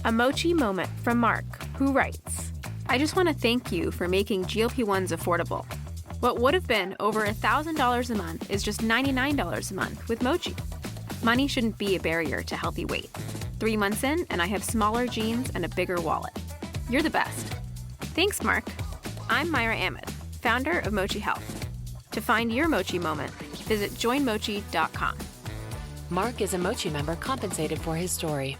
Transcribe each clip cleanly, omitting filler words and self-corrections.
A mochi moment from Mark, who writes, I just want to thank you for making GLP-1s affordable. What would have been over $1,000 a month is just $99 a month with Mochi. Money shouldn't be a barrier to healthy weight. 3 months in, and I have smaller jeans and a bigger wallet. You're the best. Thanks, Mark. I'm Myra Ahmed, founder of Mochi Health. To find your Mochi moment, visit joinmochi.com. Mark is a Mochi member compensated for his story.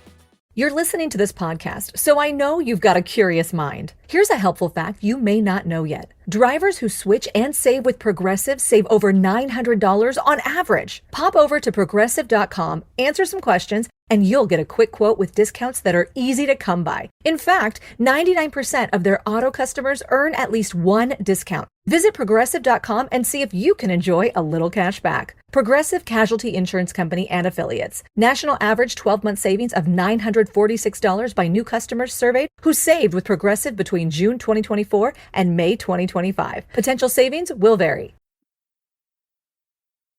You're listening to this podcast, so I know you've got a curious mind. Here's a helpful fact you may not know yet. Drivers who switch and save with Progressive save over $900 on average. Pop over to progressive.com, answer some questions, and you'll get a quick quote with discounts that are easy to come by. In fact, 99% of their auto customers earn at least one discount. Visit progressive.com and see if you can enjoy a little cash back. Progressive Casualty Insurance Company and Affiliates. National average 12-month savings of $946 by new customers surveyed who saved with Progressive between June 2024 and May 2025. Potential savings will vary.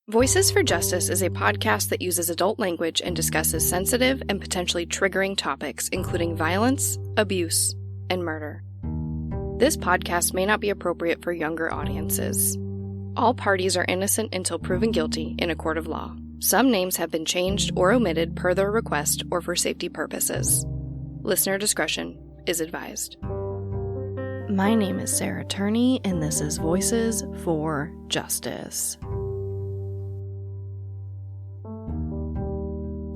Voices for Justice is a podcast that uses adult language and discusses sensitive and potentially triggering topics, including violence, abuse, and murder. This podcast may not be appropriate for younger audiences. All parties are innocent until proven guilty in a court of law. Some names have been changed or omitted per their request or for safety purposes. Listener discretion is advised. My name is Sarah Turney, and this is Voices for Justice.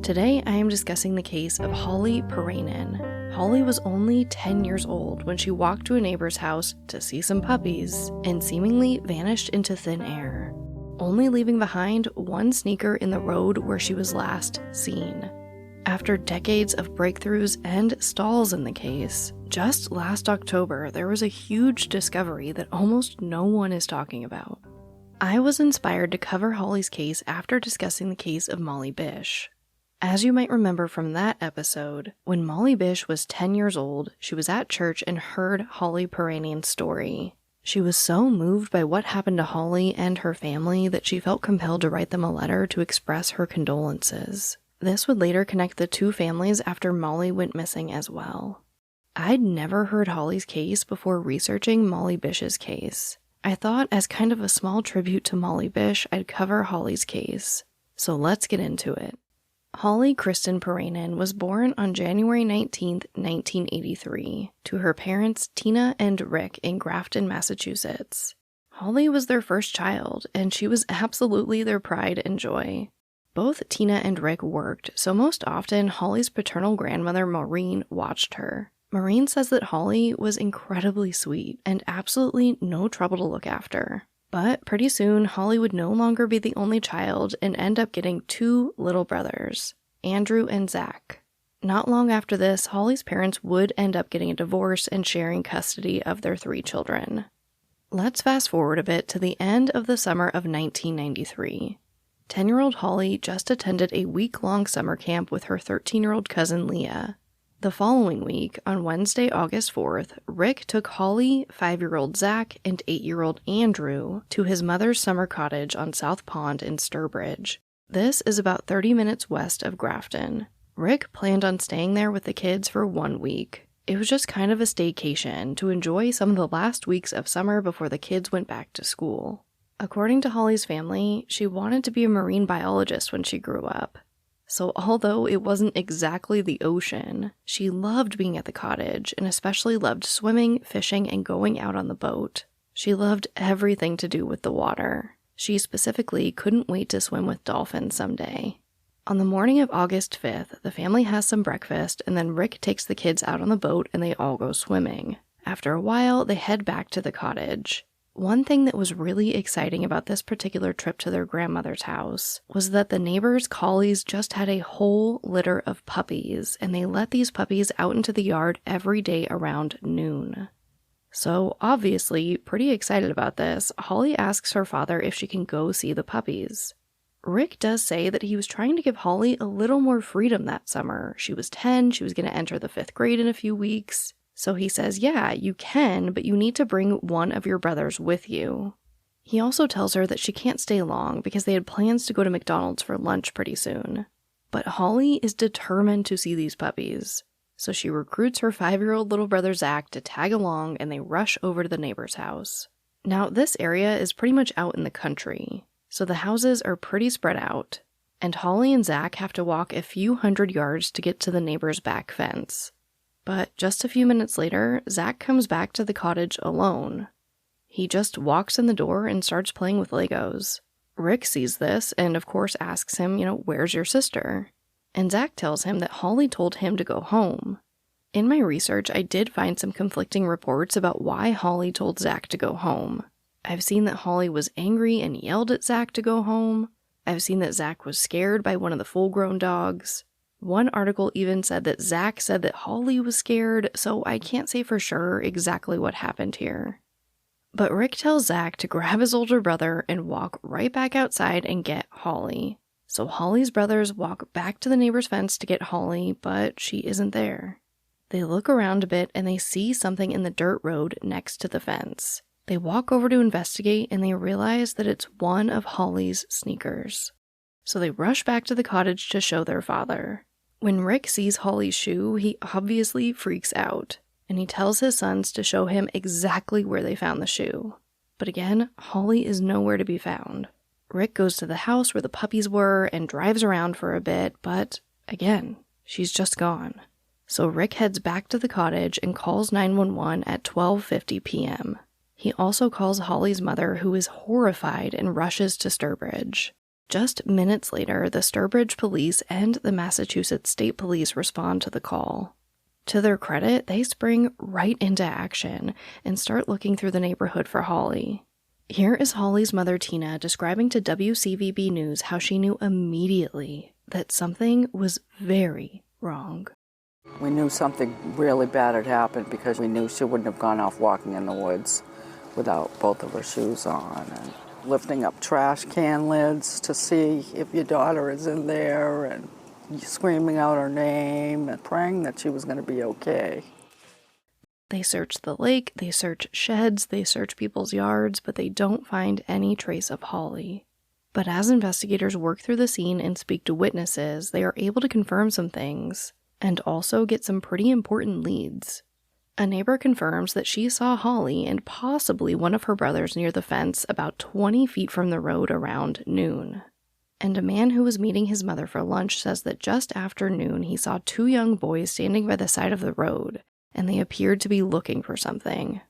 Today, I am discussing the case of Holly Piirainen. Holly was only 10 years old when she walked to a neighbor's house to see some puppies and seemingly vanished into thin air, only leaving behind one sneaker in the road where she was last seen. After decades of breakthroughs and stalls in the case, just last October, there was a huge discovery that almost no one is talking about. I was inspired to cover Holly's case after discussing the case of Molly Bish. As you might remember from that episode, when Molly Bish was 10 years old, she was at church and heard Holly Piirainen's story. She was so moved by what happened to Holly and her family that she felt compelled to write them a letter to express her condolences. This would later connect the two families after Molly went missing as well. I'd never heard Holly's case before researching Molly Bish's case. I thought as kind of a small tribute to Molly Bish, I'd cover Holly's case. So let's get into it. Holly Kristen Piirainen was born on January 19, 1983, to her parents Tina and Rick in Grafton, Massachusetts. Holly was their first child, and she was absolutely their pride and joy. Both Tina and Rick worked, so most often Holly's paternal grandmother Maureen watched her. Maureen says that Holly was incredibly sweet and absolutely no trouble to look after. But pretty soon, Holly would no longer be the only child and end up getting two little brothers, Andrew and Zach. Not long after this, Holly's parents would end up getting a divorce and sharing custody of their 3 children. Let's fast forward a bit to the end of the summer of 1993. 10-year-old Holly just attended a week-long summer camp with her 13-year-old cousin Leah. The following week, on Wednesday, August 4th, Rick took Holly, 5-year-old Zach, and 8-year-old Andrew to his mother's summer cottage on South Pond in Sturbridge. This is about 30 minutes west of Grafton. Rick planned on staying there with the kids for 1 week. It was just kind of a staycation to enjoy some of the last weeks of summer before the kids went back to school. According to Holly's family, she wanted to be a marine biologist when she grew up. So although it wasn't exactly the ocean, she loved being at the cottage and especially loved swimming, fishing, and going out on the boat. She loved everything to do with the water. She specifically couldn't wait to swim with dolphins someday. On the morning of August 5th, the family has some breakfast and then Rick takes the kids out on the boat and they all go swimming. After a while, they head back to the cottage. One thing that was really exciting about this particular trip to their grandmother's house was that the neighbors' collies just had a whole litter of puppies, and they let these puppies out into the yard every day around noon. So, obviously, pretty excited about this, Holly asks her father if she can go see the puppies. Rick does say that he was trying to give Holly a little more freedom that summer. She was 10, she was going to enter the 5th grade in a few weeks. So he says, yeah, you can, but you need to bring one of your brothers with you. He also tells her that she can't stay long because they had plans to go to McDonald's for lunch pretty soon. But Holly is determined to see these puppies. So she recruits her 5-year-old little brother Zach to tag along, and they rush over to the neighbor's house. Now, this area is pretty much out in the country, so the houses are pretty spread out, and Holly and Zach have to walk a few hundred yards to get to the neighbor's back fence. But just a few minutes later, Zach comes back to the cottage alone. He just walks in the door and starts playing with Legos. Rick sees this and, of course, asks him, where's your sister? And Zach tells him that Holly told him to go home. In my research, I did find some conflicting reports about why Holly told Zach to go home. I've seen that Holly was angry and yelled at Zach to go home. I've seen that Zach was scared by one of the full-grown dogs. One article even said that Zach said that Holly was scared, so I can't say for sure exactly what happened here. But Rick tells Zach to grab his older brother and walk right back outside and get Holly. So Holly's brothers walk back to the neighbor's fence to get Holly, but she isn't there. They look around a bit and they see something in the dirt road next to the fence. They walk over to investigate and they realize that it's one of Holly's sneakers. So they rush back to the cottage to show their father. When Rick sees Holly's shoe, he obviously freaks out, and he tells his sons to show him exactly where they found the shoe. But again, Holly is nowhere to be found. Rick goes to the house where the puppies were and drives around for a bit, but again, she's just gone. So Rick heads back to the cottage and calls 911 at 12:50 p.m. He also calls Holly's mother, who is horrified and rushes to Sturbridge. Just minutes later, the Sturbridge police and the Massachusetts State Police respond to the call. To their credit, they spring right into action and start looking through the neighborhood for Holly. Here is Holly's mother, Tina, describing to WCVB News how she knew immediately that something was very wrong. We knew something really bad had happened because we knew she wouldn't have gone off walking in the woods without both of her shoes on. And lifting up trash can lids to see if your daughter is in there and screaming out her name and praying that she was going to be okay. They search the lake, they search sheds, they search people's yards, but they don't find any trace of Holly. But as investigators work through the scene and speak to witnesses, they are able to confirm some things, and also get some pretty important leads. A neighbor confirms that she saw Holly and possibly one of her brothers near the fence about 20 feet from the road around noon. And a man who was meeting his mother for lunch says that just after noon he saw 2 young boys standing by the side of the road, and they appeared to be looking for something.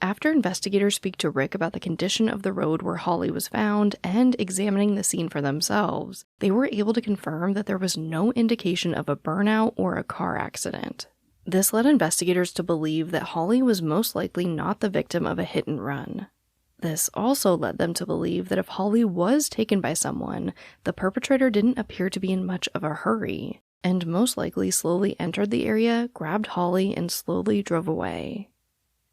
After investigators speak to Rick about the condition of the road where Holly was found and examining the scene for themselves, they were able to confirm that there was no indication of a burnout or a car accident. This led investigators to believe that Holly was most likely not the victim of a hit and run. This also led them to believe that if Holly was taken by someone, the perpetrator didn't appear to be in much of a hurry, and most likely slowly entered the area, grabbed Holly, and slowly drove away.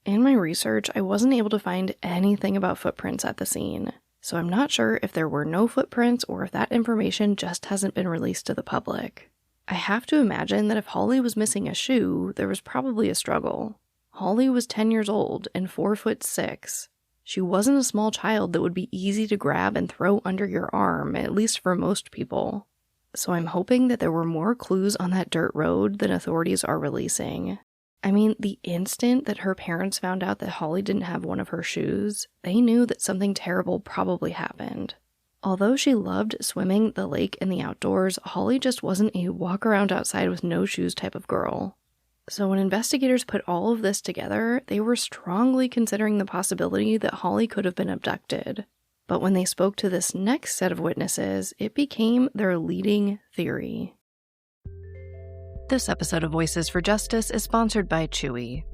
In my research, I wasn't able to find anything about footprints at the scene, so I'm not sure if there were no footprints or if that information just hasn't been released to the public. I have to imagine that if Holly was missing a shoe, there was probably a struggle. Holly was 10 years old and 4'6". She wasn't a small child that would be easy to grab and throw under your arm, at least for most people. So I'm hoping that there were more clues on that dirt road than authorities are releasing. I mean, the instant that her parents found out that Holly didn't have one of her shoes, they knew that something terrible probably happened. Although she loved swimming, the lake, and the outdoors, Holly just wasn't a walk around outside with no shoes type of girl. So when investigators put all of this together, they were strongly considering the possibility that Holly could have been abducted. But when they spoke to this next set of witnesses, it became their leading theory. This episode of Voices for Justice is sponsored by Chewy.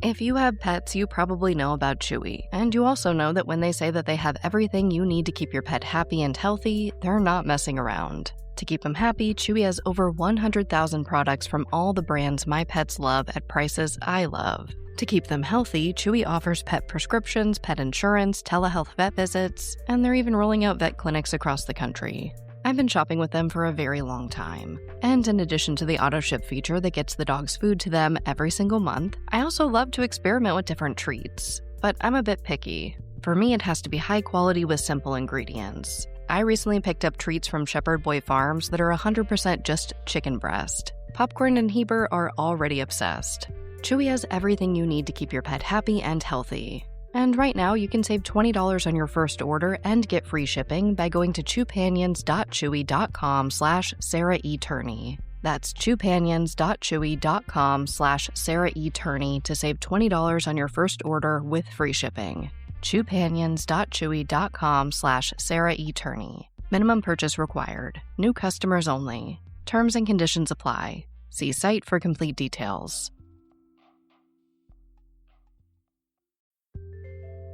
If you have pets, you probably know about Chewy, and you also know that when they say that they have everything you need to keep your pet happy and healthy, they're not messing around. To keep them happy, Chewy has over 100,000 products from all the brands my pets love at prices I love. To keep them healthy, Chewy offers pet prescriptions, pet insurance, telehealth vet visits, and they're even rolling out vet clinics across the country. I've been shopping with them for a very long time. And in addition to the auto-ship feature that gets the dog's food to them every single month, I also love to experiment with different treats. But I'm a bit picky. For me, it has to be high quality with simple ingredients. I recently picked up treats from Shepherd Boy Farms that are 100% just chicken breast. Popcorn and Heber are already obsessed. Chewy has everything you need to keep your pet happy and healthy. And right now, you can save $20 on your first order and get free shipping by going to chewpanions.chewy.com/Sarah E. Turney. That's chewpanions.chewy.com/Sarah E. Turney to save $20 on your first order with free shipping. chewpanions.chewy.com/Sarah E. Turney. Minimum purchase required. New customers only. Terms and conditions apply. See site for complete details.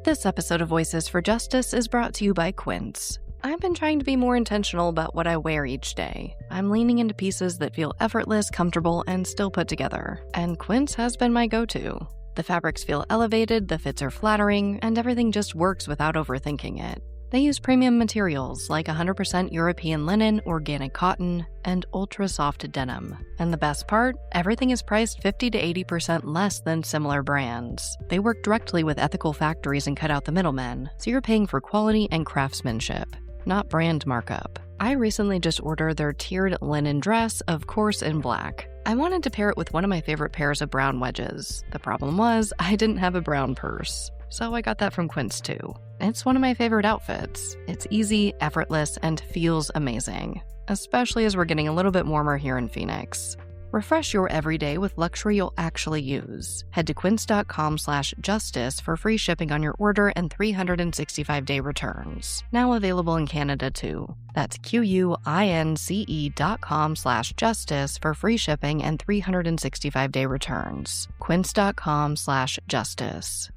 This episode of Voices for Justice is brought to you by Quince. I've been trying to be more intentional about what I wear each day. I'm leaning into pieces that feel effortless, comfortable, and still put together. And Quince has been my go-to. The fabrics feel elevated, the fits are flattering, and everything just works without overthinking it. They use premium materials like 100% European linen, organic cotton, and ultra-soft denim. And the best part? Everything is priced 50 to 80% less than similar brands. They work directly with ethical factories and cut out the middlemen, so you're paying for quality and craftsmanship, not brand markup. I recently just ordered their tiered linen dress, of course in black. I wanted to pair it with one of my favorite pairs of brown wedges. The problem was, I didn't have a brown purse. So I got that from Quince too. It's one of my favorite outfits. It's easy, effortless, and feels amazing, especially as we're getting a little bit warmer here in Phoenix. Refresh your everyday with luxury you'll actually use. Head to quince.com/justice for free shipping on your order and 365-day returns. Now available in Canada too. That's QUINCE.com/justice for free shipping and 365-day returns. Quince.com/justice.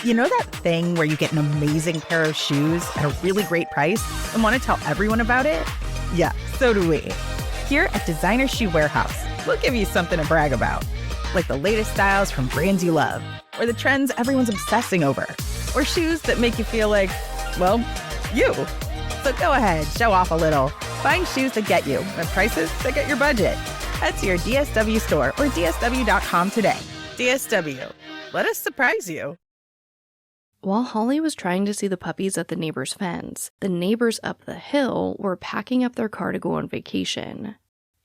You know that thing where you get an amazing pair of shoes at a really great price and want to tell everyone about it? Yeah, so do we. Here at Designer Shoe Warehouse, we'll give you something to brag about, like the latest styles from brands you love, or the trends everyone's obsessing over, or shoes that make you feel like, well, you. So go ahead, show off a little. Find shoes that get you at prices that get your budget. Head to your DSW store or DSW.com today. DSW, let us surprise you. While Holly was trying to see the puppies at the neighbor's fence, the neighbors up the hill were packing up their car to go on vacation.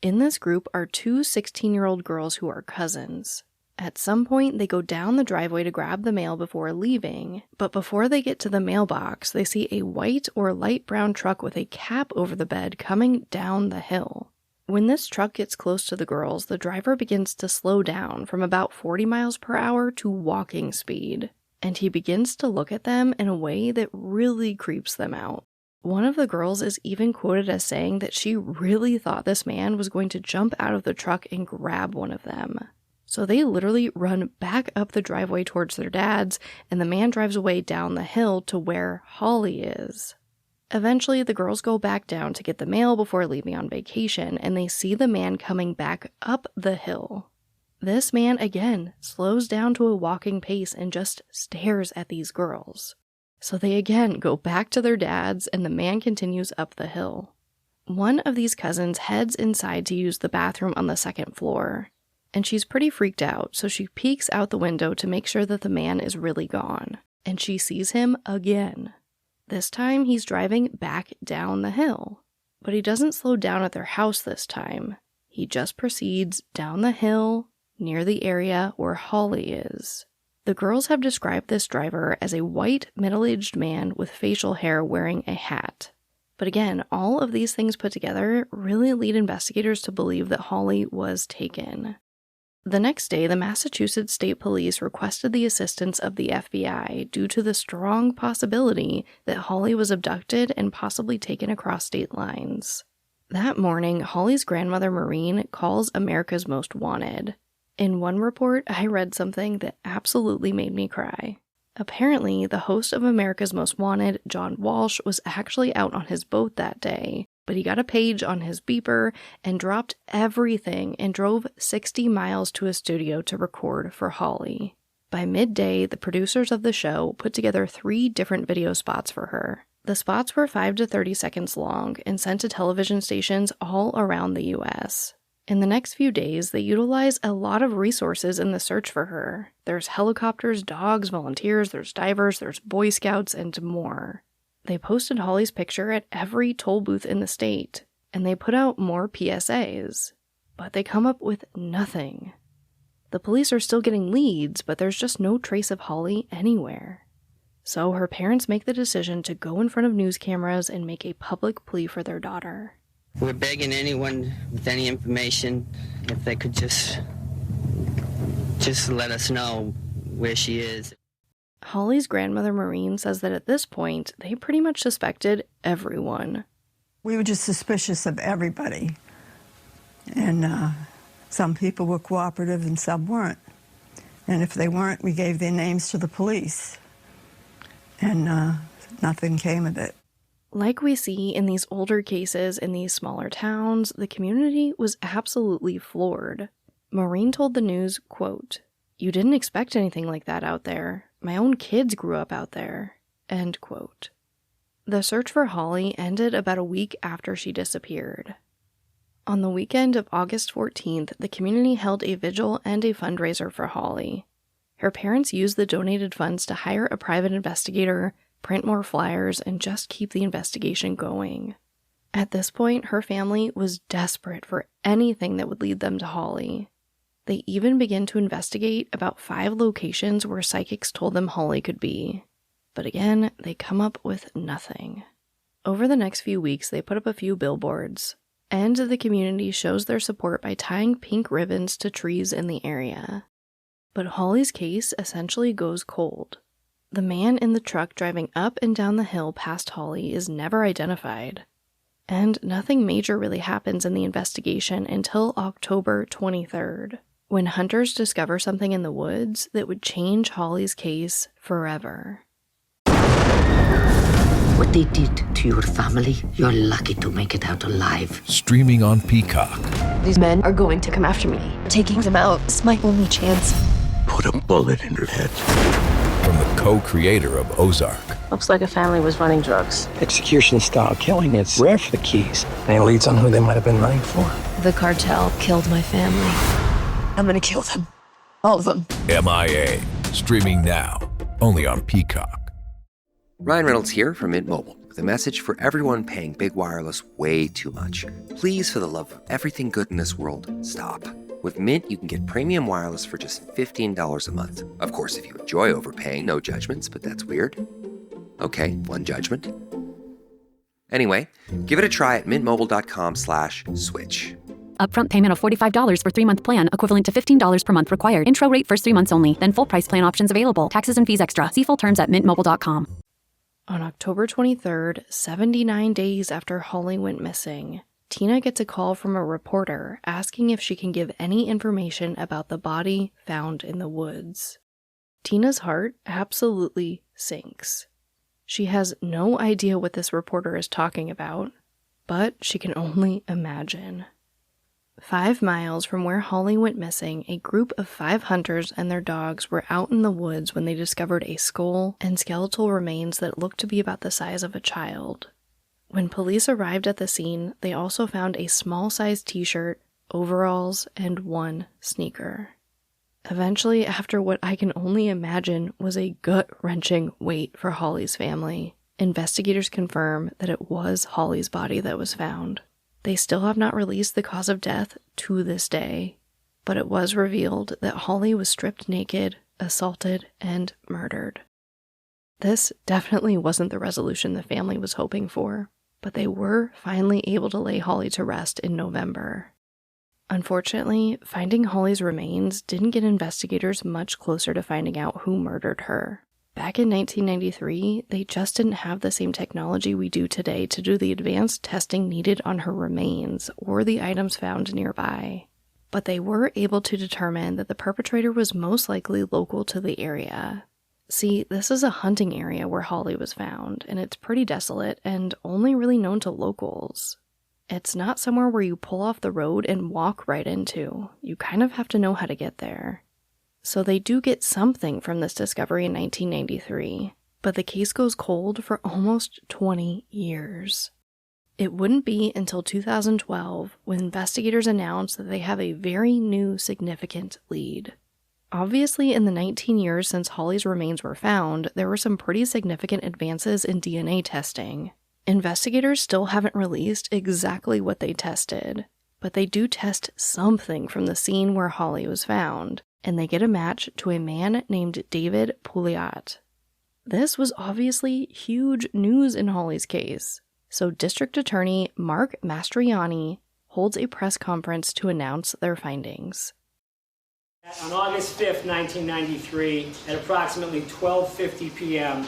In this group are two 16-year-old girls who are cousins. At some point, they go down the driveway to grab the mail before leaving, but before they get to the mailbox, they see a white or light brown truck with a cap over the bed coming down the hill. When this truck gets close to the girls, the driver begins to slow down from about 40 miles per hour to walking speed. And he begins to look at them in a way that really creeps them out. One of the girls is even quoted as saying that she really thought this man was going to jump out of the truck and grab one of them. So they literally run back up the driveway towards their dad's, and the man drives away down the hill to where Holly is. Eventually, the girls go back down to get the mail before leaving on vacation, and they see the man coming back up the hill. This man, again, slows down to a walking pace and just stares at these girls. So they again go back to their dad's, and the man continues up the hill. One of these cousins heads inside to use the bathroom on the second floor, and she's pretty freaked out, so she peeks out the window to make sure that the man is really gone, and she sees him again. This time, he's driving back down the hill, but he doesn't slow down at their house this time. He just proceeds down the hill, near the area where Holly is. The girls have described this driver as a white, middle-aged man with facial hair wearing a hat. But again, all of these things put together really lead investigators to believe that Holly was taken. The next day, the Massachusetts State Police requested the assistance of the FBI due to the strong possibility that Holly was abducted and possibly taken across state lines. That morning, Holly's grandmother, Maureen, calls America's Most Wanted. In one report, I read something that absolutely made me cry. Apparently, the host of America's Most Wanted, John Walsh, was actually out on his boat that day, but he got a page on his beeper and dropped everything and drove 60 miles to a studio to record for Holly. By midday, the producers of the show put together 3 different video spots for her. The spots were 5 to 30 seconds long and sent to television stations all around the U.S. In the next few days, they utilize a lot of resources in the search for her. There's helicopters, dogs, volunteers, there's divers, there's Boy Scouts, and more. They posted Holly's picture at every toll booth in the state. and they put out more PSAs, but they come up with nothing. The police are still getting leads, but there's just no trace of Holly anywhere. So her parents make the decision to go in front of news cameras and make a public plea for their daughter. We're begging anyone with any information if they could just let us know where she is. Holly's grandmother, Maureen, says that at this point, they pretty much suspected everyone. We were just suspicious of everybody. And some people were cooperative and some weren't. And if they weren't, we gave their names to the police. And nothing came of it. Like we see in these older cases in these smaller towns, the community was absolutely floored. Maureen told the news, quote, "You didn't expect anything like that out there. My own kids grew up out there." End quote. The search for Holly ended about a week after she disappeared. On the weekend of August 14th, the community held a vigil and a fundraiser for Holly. Her parents used the donated funds to hire a private investigator, print more flyers, and just keep the investigation going. At this point, her family was desperate for anything that would lead them to Holly. They even began to investigate about 5 locations where psychics told them Holly could be. But again, they come up with nothing. Over the next few weeks, they put up a few billboards, and the community shows their support by tying pink ribbons to trees in the area. But Holly's case essentially goes cold. The man in the truck driving up and down the hill past Holly is never identified. And nothing major really happens in the investigation until October 23rd, when hunters discover something in the woods that would change Holly's case forever. What they did to your family, you're lucky to make it out alive. Streaming on Peacock. These men are going to come after me. Taking them out is my only chance. Put a bullet in her head. From the co-creator of Ozark. Looks like a family was running drugs. Execution-style killing, it's rare for the keys. Any leads on who they might have been running for? The cartel killed my family. I'm gonna kill them. All of them. MIA. Streaming now. Only on Peacock. Ryan Reynolds here from Mint Mobile with a message for everyone paying big wireless way too much. Please, for the love of everything good in this world, stop. With Mint, you can get premium wireless for just $15 a month. Of course, if you enjoy overpaying, no judgments, but that's weird. Okay, one judgment. Anyway, give it a try at mintmobile.com/switch. Upfront payment of $45 for 3-month plan, equivalent to $15 per month required. Intro rate first 3 months only, then full price plan options available. Taxes and fees extra. See full terms at mintmobile.com. On October 23rd, 79 days after Holly went missing, Tina gets a call from a reporter asking if she can give any information about the body found in the woods. Tina's heart absolutely sinks. She has no idea what this reporter is talking about, but she can only imagine. 5 miles from where Holly went missing, a group of 5 hunters and their dogs were out in the woods when they discovered a skull and skeletal remains that looked to be about the size of a child. When police arrived at the scene, they also found a small-sized t-shirt, overalls, and 1 sneaker. Eventually, after what I can only imagine was a gut-wrenching wait for Holly's family, investigators confirm that it was Holly's body that was found. They still have not released the cause of death to this day, but it was revealed that Holly was stripped naked, assaulted, and murdered. This definitely wasn't the resolution the family was hoping for, but they were finally able to lay Holly to rest in November. Unfortunately, finding Holly's remains didn't get investigators much closer to finding out who murdered her. Back in 1993, they just didn't have the same technology we do today to do the advanced testing needed on her remains or the items found nearby. But they were able to determine that the perpetrator was most likely local to the area. See, this is a hunting area where Holly was found, and it's pretty desolate and only really known to locals. It's not somewhere where you pull off the road and walk right into. You kind of have to know how to get there. So they do get something from this discovery in 1993, but the case goes cold for almost 20 years. It wouldn't be until 2012 when investigators announced that they have a very new significant lead. Obviously, in the 19 years since Holly's remains were found, there were some pretty significant advances in DNA testing. Investigators still haven't released exactly what they tested, but they do test something from the scene where Holly was found, and they get a match to a man named David Pouliot. This was obviously huge news in Holly's case, so District Attorney Mark Mastriani holds a press conference to announce their findings. On August 5th, 1993, at approximately 12:50 p.m.,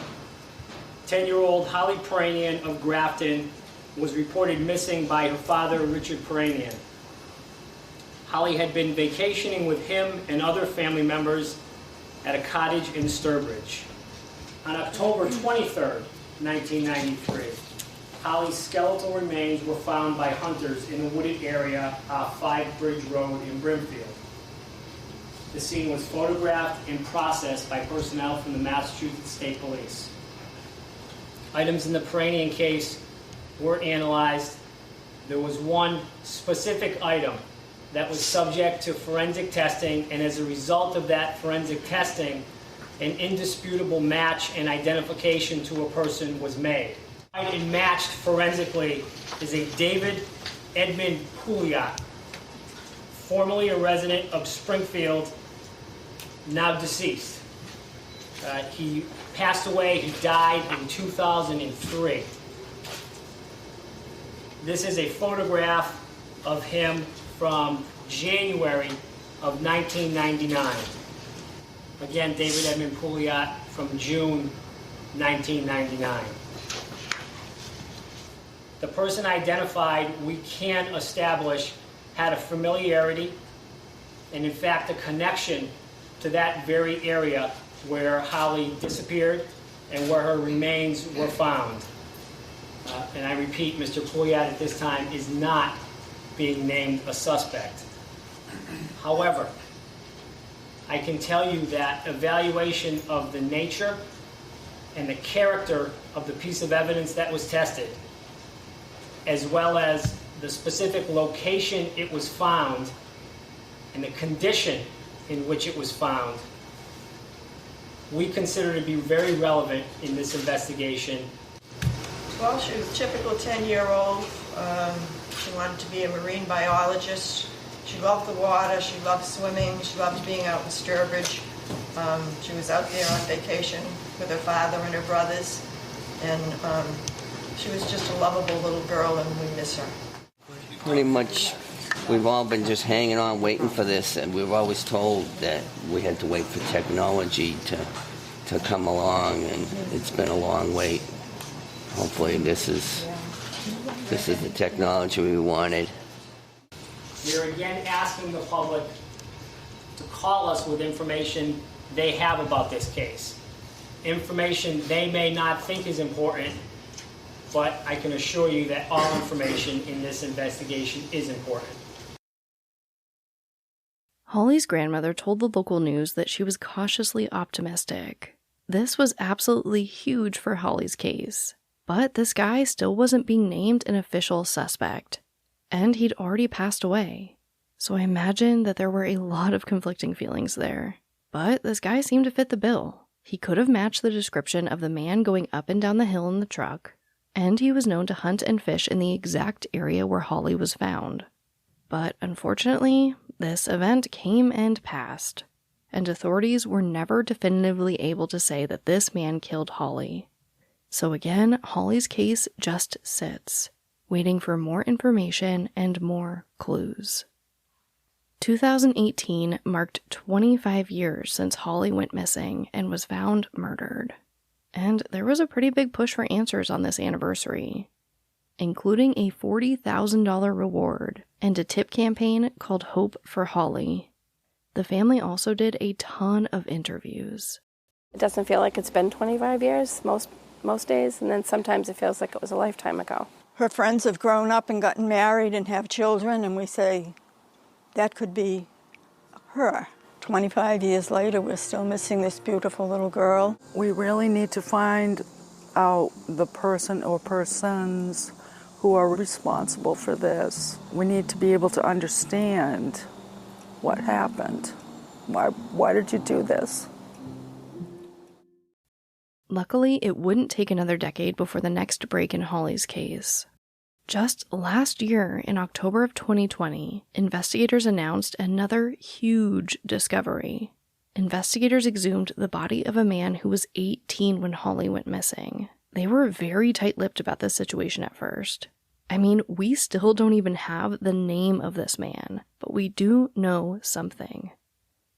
10-year-old Holly Piirainen of Grafton was reported missing by her father, Richard Piirainen. Holly had been vacationing with him and other family members at a cottage in Sturbridge. On October 23rd, 1993, Holly's skeletal remains were found by hunters in the wooded area off 5 Bridge Road in Brimfield. The scene was photographed and processed by personnel from the Massachusetts State Police. Items in the Piirainen case were analyzed. There was one specific item that was subject to forensic testing, and as a result of that forensic testing, an indisputable match and identification to a person was made. And matched forensically is a David Edmund Pouliot, formerly a resident of Springfield, now deceased. He passed away, he died in 2003. This is a photograph of him from January of 1999. Again, David Edmund Pouliot from June 1999. The person identified, we can establish, had a familiarity and in fact a connection to that very area where Holly disappeared and where her remains were found. And I repeat, Mr. Pouliot at this time is not being named a suspect. However, I can tell you that evaluation of the nature and the character of the piece of evidence that was tested, as well as the specific location it was found and the condition in which it was found, we consider to be very relevant in this investigation. Well, she was a typical 10-year-old. She wanted to be a marine biologist. She loved the water, she loved swimming, she loved being out in Sturbridge. She was out there on vacation with her father and her brothers, and she was just a lovable little girl, and we miss her. Pretty much, we've all been just hanging on, waiting for this, and we were always told that we had to wait for technology to come along, and it's been a long wait. Hopefully this is the technology we wanted. We are again asking the public to call us with information they have about this case. Information they may not think is important, but I can assure you that all information in this investigation is important. Holly's grandmother told the local news that she was cautiously optimistic. This was absolutely huge for Holly's case, but this guy still wasn't being named an official suspect, and he'd already passed away. So I imagine that there were a lot of conflicting feelings there. But this guy seemed to fit the bill. He could have matched the description of the man going up and down the hill in the truck, and he was known to hunt and fish in the exact area where Holly was found. But unfortunately, this event came and passed, and authorities were never definitively able to say that this man killed Holly. So again, Holly's case just sits, waiting for more information and more clues. 2018 marked 25 years since Holly went missing and was found murdered. And there was a pretty big push for answers on this anniversary, including a $40,000 reward and a tip campaign called Hope for Holly. The family also did a ton of interviews. It doesn't feel like it's been 25 years most days, and then sometimes it feels like it was a lifetime ago. Her friends have grown up and gotten married and have children, and we say that could be her. 25 years later, we're still missing this beautiful little girl. We really need to find out the person or persons who are responsible for this. We need to be able to understand what happened. Why did you do this? Luckily, it wouldn't take another decade before the next break in Holly's case. Just last year, in October of 2020, investigators announced another huge discovery. Investigators exhumed the body of a man who was 18 when Holly went missing. They were very tight-lipped about this situation at first. I mean, we still don't even have the name of this man, but we do know something.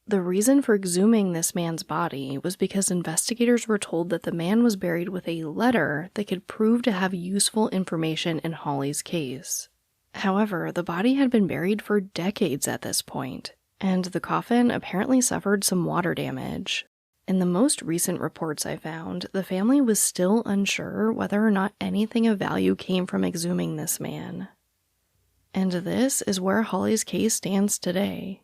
The reason for exhuming this man's body was because investigators were told that the man was buried with a letter that could prove to have useful information in Holly's case. However, the body had been buried for decades at this point, and the coffin apparently suffered some water damage. In the most recent reports I found, the family was still unsure whether or not anything of value came from exhuming this man. And this is where Holly's case stands today.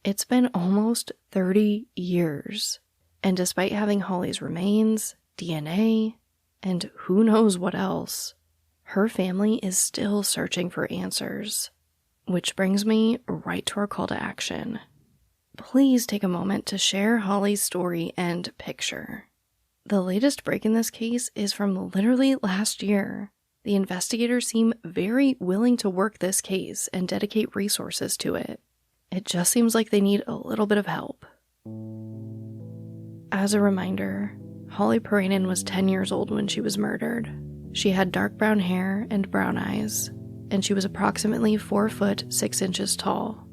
It's been almost 30 years, and despite having Holly's remains, DNA, and who knows what else, her family is still searching for answers. Which brings me right to our call to action. Please take a moment to share Holly's story and picture. The latest break in this case is from literally last year. The investigators seem very willing to work this case and dedicate resources to it. It just seems like they need a little bit of help. As a reminder, Holly Piirainen was 10 years old when she was murdered. She had dark brown hair and brown eyes, and she was approximately 4 foot 6 inches tall.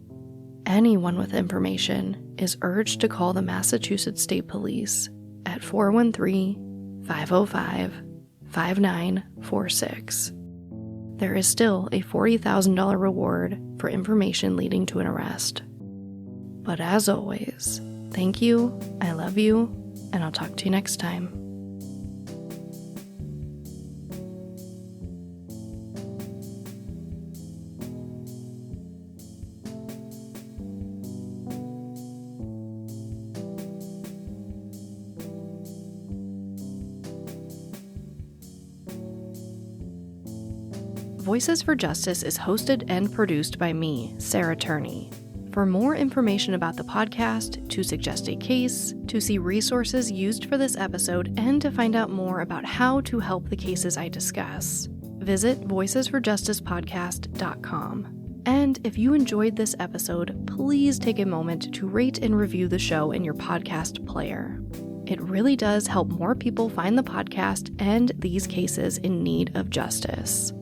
Anyone with information is urged to call the Massachusetts State Police at 413-505-5946. There is still a $40,000 reward for information leading to an arrest. But as always, thank you, I love you, and I'll talk to you next time. Voices for Justice is hosted and produced by me, Sarah Turney. For more information about the podcast, to suggest a case, to see resources used for this episode, and to find out more about how to help the cases I discuss, visit voicesforjusticepodcast.com. And if you enjoyed this episode, please take a moment to rate and review the show in your podcast player. It really does help more people find the podcast and these cases in need of justice.